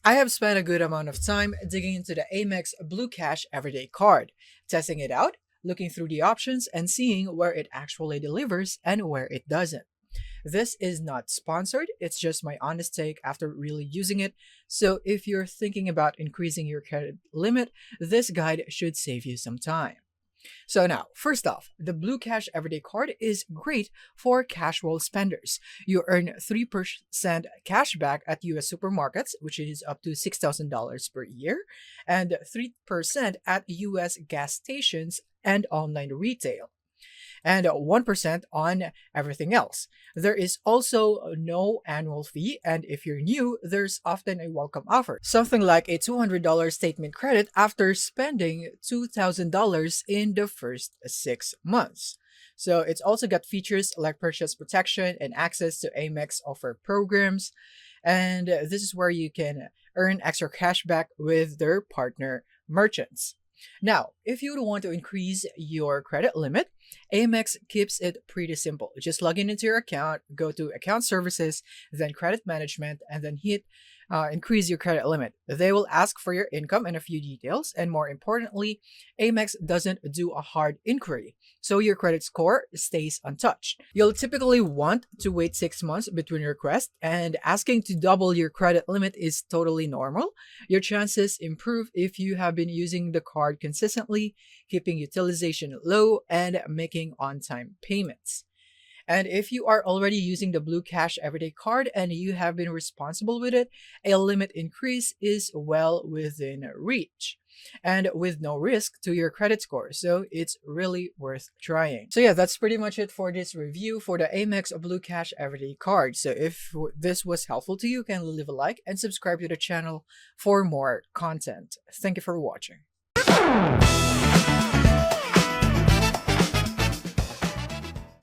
I have spent a good amount of time digging into the AMEX Blue Cash Everyday card, testing it out, looking through the options, and seeing where it actually delivers and where it doesn't. This is not sponsored, it's just my honest take after really using it. So if you're thinking about increasing your credit limit, this guide should save you some time. So now, first off, the Blue Cash Everyday card is great for casual spenders. You earn 3% cash back at US supermarkets, which is up to $6,000 per year, and 3% at US gas stations and online retail, and 1% on everything else. There is also no annual fee, and if you're new, there's often a welcome offer, something like a $200 statement credit after spending $2,000 in the first 6 months. So it's also got features like purchase protection and access to Amex offer programs, and this is where you can earn extra cash back with their partner merchants. Now, if you want to increase your credit limit, Amex keeps it pretty simple. Just log in into your account, go to account services, then credit management, and then hit increase your credit limit. They will ask for your income and a few details, and more importantly, Amex doesn't do a hard inquiry, so your credit score stays untouched. You'll typically want to wait 6 months between requests, and asking to double your credit limit is totally normal. Your chances improve if you have been using the card consistently, keeping utilization low, and making on-time payments. And if you are already using the Blue Cash Everyday card and you have been responsible with it, a limit increase is well within reach and with no risk to your credit score. So it's really worth trying. So yeah, that's pretty much it for this review for the Amex Blue Cash Everyday card. So if this was helpful to you, you can leave a like and subscribe to the channel for more content. Thank you for watching.